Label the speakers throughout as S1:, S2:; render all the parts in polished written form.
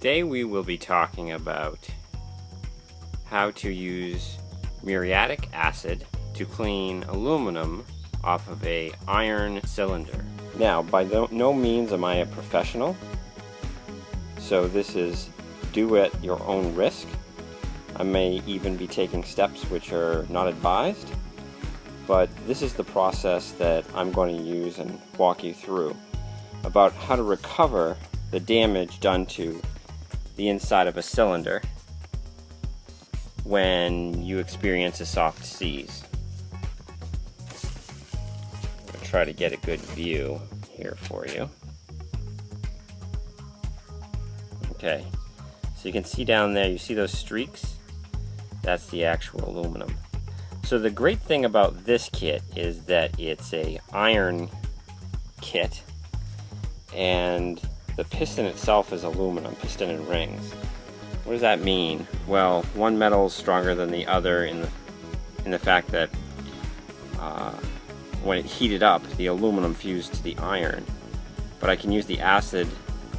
S1: Today we will be talking about how to use muriatic acid to clean aluminum off of a iron cylinder. Now, by no means am I a professional, so this is do at your own risk. I may even be taking steps which are not advised, but this is the process that I'm going to use and walk you through about how to recover the damage done to the inside of a cylinder when you experience a soft seize. I'll try to get a good view here for you. Okay, so you can see down there, you see those streaks? That's the actual aluminum. So the great thing about this kit is that it's a iron kit, and the piston itself is aluminum, piston and rings. What does that mean? Well, one metal is stronger than the other in the fact that when it heated up, the aluminum fused to the iron. But I can use the acid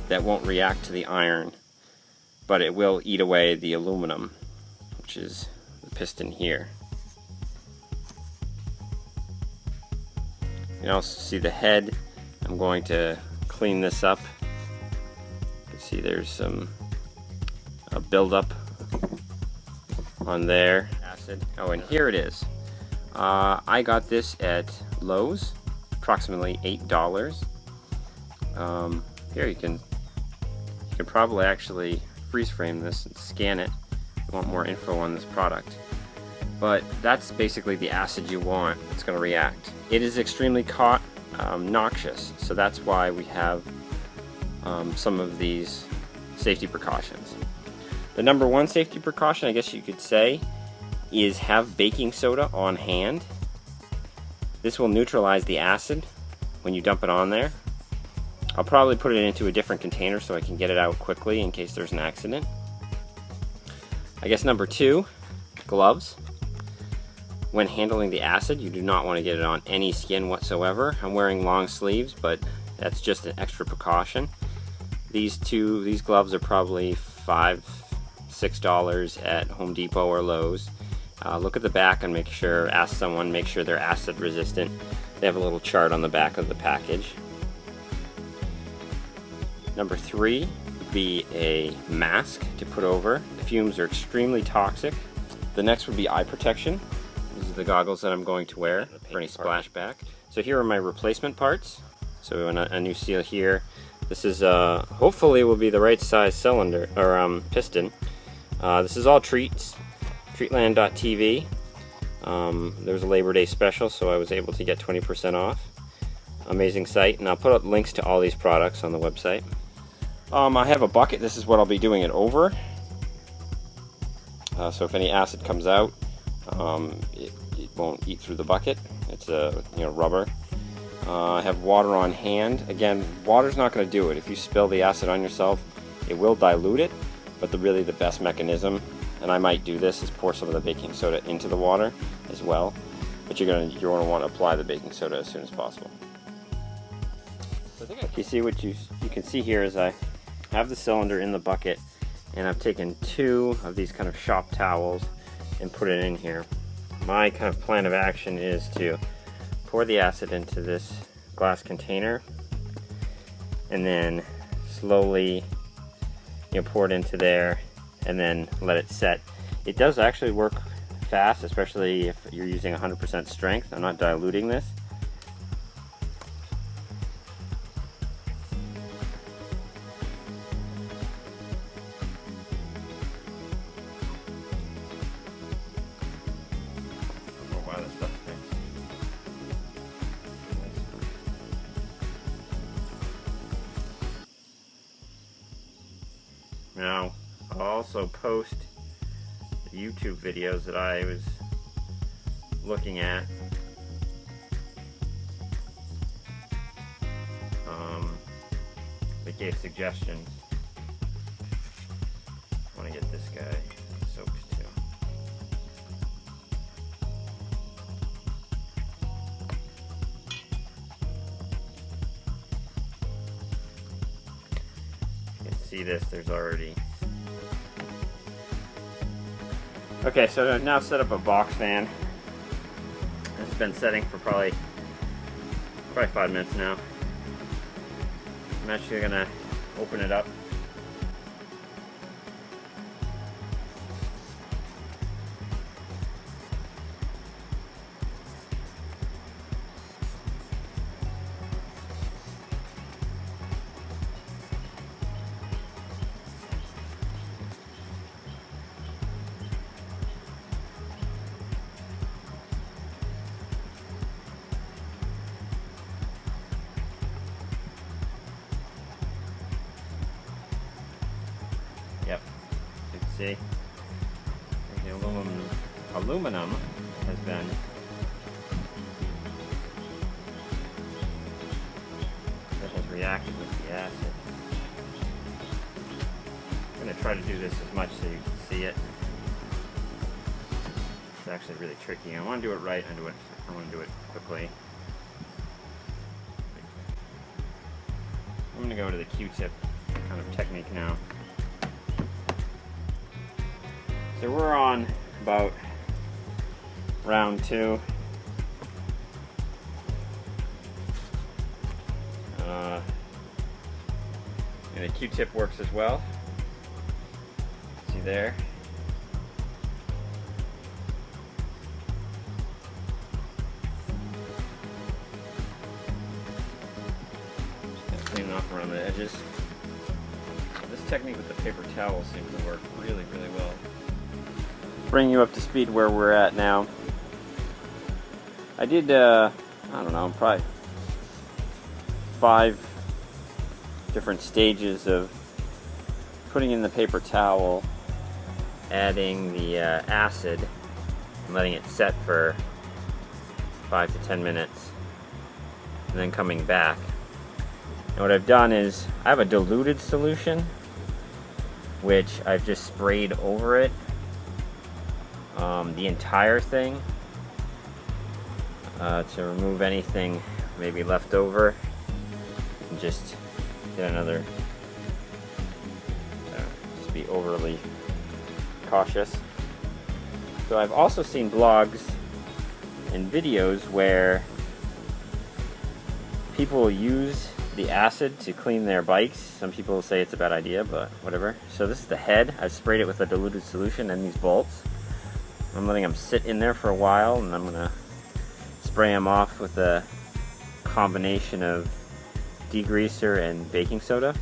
S1: that won't react to the iron, but it will eat away the aluminum, which is the piston here. You can also see the head. I'm going to clean this up. You can see there's some buildup on there. Acid. Oh, and here it is. I got this at Lowe's, approximately $8. Here you can probably actually freeze frame this and scan it if you want more info on this product. But that's basically the acid you want. It's going to react. It is extremely noxious, so that's why we have some of these safety precautions. The number one safety precaution, I guess you could say, is have baking soda on hand. This will neutralize the acid when you dump it on there. I'll probably put it into a different container so I can get it out quickly in case there's an accident. I guess number two, gloves. When handling the acid, you do not want to get it on any skin whatsoever. I'm wearing long sleeves, but that's just an extra precaution. These gloves are probably $5–6 at Home Depot or Lowe's. Look at the back and ask someone, make sure they're acid resistant. They have a little chart on the back of the package. Number three would be a mask to put over. The fumes are extremely toxic. The next would be eye protection. These are the goggles that I'm going to wear for any splashback. So here are my replacement parts. So a new seal here. This is hopefully will be the right size cylinder or piston. This is all treats. Treatland.tv. There was a Labor Day special, so I was able to get 20% off. Amazing site, and I'll put up links to all these products on the website. I have a bucket. This is what I'll be doing it over. So if any acid comes out, it won't eat through the bucket. It's rubber. I have water on hand. Again, water's not going to do it. If you spill the acid on yourself, it will dilute it. But really the best mechanism, and I might do this, is pour some of the baking soda into the water as well. But you're going to want to apply the baking soda as soon as possible. You see what you can see here is I have the cylinder in the bucket, and I've taken 2 of these kind of shop towels and put it in here. My kind of plan of action is to pour the acid into this glass container and then slowly pour it into there and then let it set. It does actually work fast, especially if you're using 100% strength. I'm not diluting this. Now, I'll also post the YouTube videos that I was looking at. That gave suggestions. I want to get this guy soaked too. You can see see this, there's already... Okay, so I've now set up a box fan. It's been setting for probably 5 minutes now. I'm actually gonna open it up. Yep, you can see the aluminum has been reacted with the acid. I'm going to try to do this as much so you can see it. It's actually really tricky. I want to do it right. I want to do it quickly. I'm going to go to the Q-tip kind of technique now. So we're on about round 2. And the Q-tip works as well. See there? Just kind of clean it off around the edges. This technique with the paper towel seems to work really, really well. Bring you up to speed where we're at now. I did, I don't know, probably 5 different stages of putting in the paper towel, adding the acid, and letting it set for 5 to 10 minutes, and then coming back. And what I've done is, I have a diluted solution, which I've just sprayed over it, the entire thing, to remove anything maybe left over, and just get another, just be overly cautious. So I've also seen blogs and videos where people use the acid to clean their bikes. Some people say it's a bad idea, but whatever. So this is the head. I've sprayed it with a diluted solution and these bolts. I'm letting them sit in there for a while, and I'm gonna spray them off with a combination of degreaser and baking soda,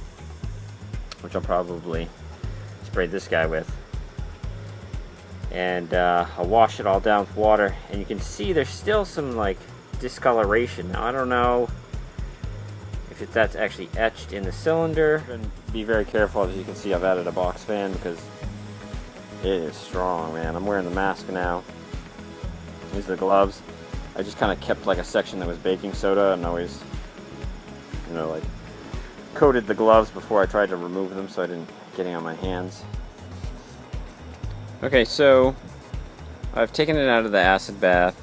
S1: which I'll probably spray this guy with. And I'll wash it all down with water, and you can see there's still some like discoloration. Now I don't know if that's actually etched in the cylinder. And be very careful. As you can see, I've added a box fan because it is strong, man. I'm wearing the mask now. These are the gloves. I just kind of kept like a section that was baking soda, and always, you know, like coated the gloves before I tried to remove them so I didn't get it on my hands. Okay, so I've taken it out of the acid bath,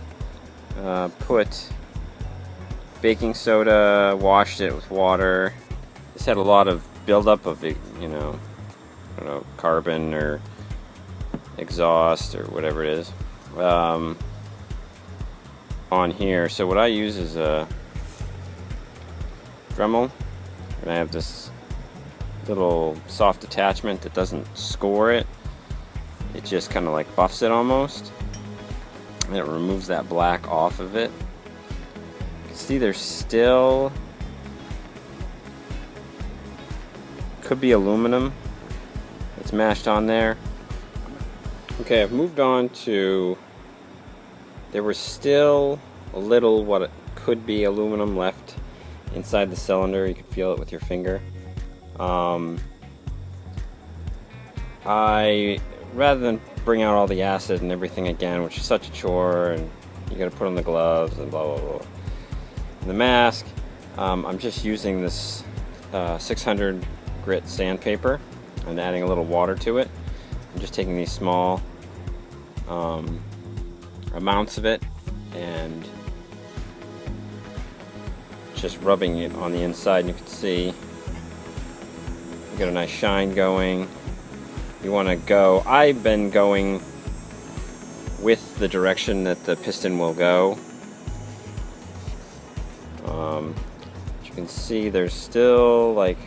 S1: put baking soda, washed it with water. This had a lot of buildup of the, you know, I don't know, carbon or exhaust or whatever it is on here. So what I use is a Dremel, and I have this little soft attachment that doesn't score it. It just kind of like buffs it almost, and it removes that black off of it. You can see there's still, could be aluminum that's mashed on there. Okay, I've moved on to, there was still a little what it could be aluminum left inside the cylinder. You can feel it with your finger. Rather than bring out all the acid and everything again, which is such a chore, and you gotta put on the gloves and blah blah blah, and the mask, I'm just using this 600 grit sandpaper and adding a little water to it. I'm just taking these small amounts of it and just rubbing it on the inside, and you can see get a nice shine going. You want to go, I've been going with the direction that the piston will go. As you can see, there's still like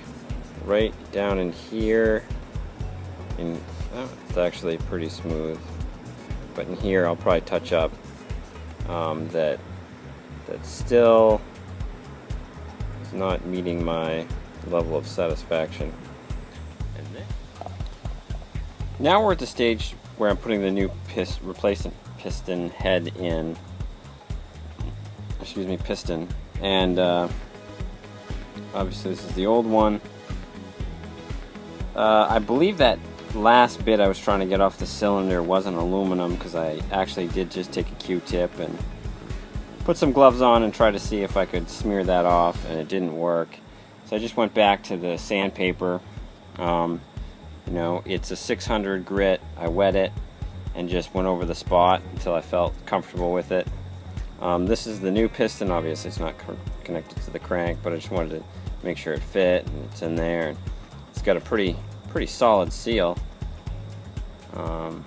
S1: right down in here, and it's actually pretty smooth, but in here I'll probably touch up that still is not meeting my level of satisfaction. Now we're at the stage where I'm putting the new replacement piston head in. Excuse me, piston. And obviously this is the old one. I believe that last bit I was trying to get off the cylinder wasn't aluminum, because I actually did just take a Q-tip and put some gloves on and try to see if I could smear that off, and it didn't work. So I just went back to the sandpaper. You know, it's a 600 grit. I wet it and just went over the spot until I felt comfortable with it. This is the new piston. Obviously it's not connected to the crank, but I just wanted to make sure it fit, and it's in there. And it's got a pretty solid seal. You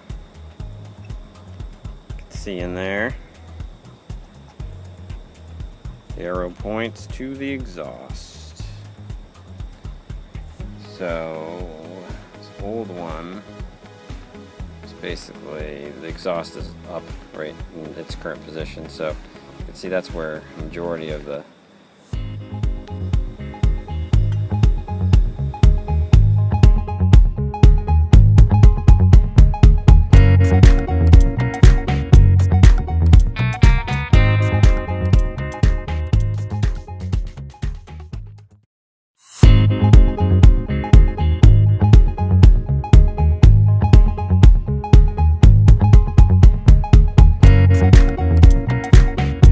S1: can see in there. The arrow points to the exhaust. So this old one is basically, the exhaust is up right in its current position. So you can see that's where the majority of the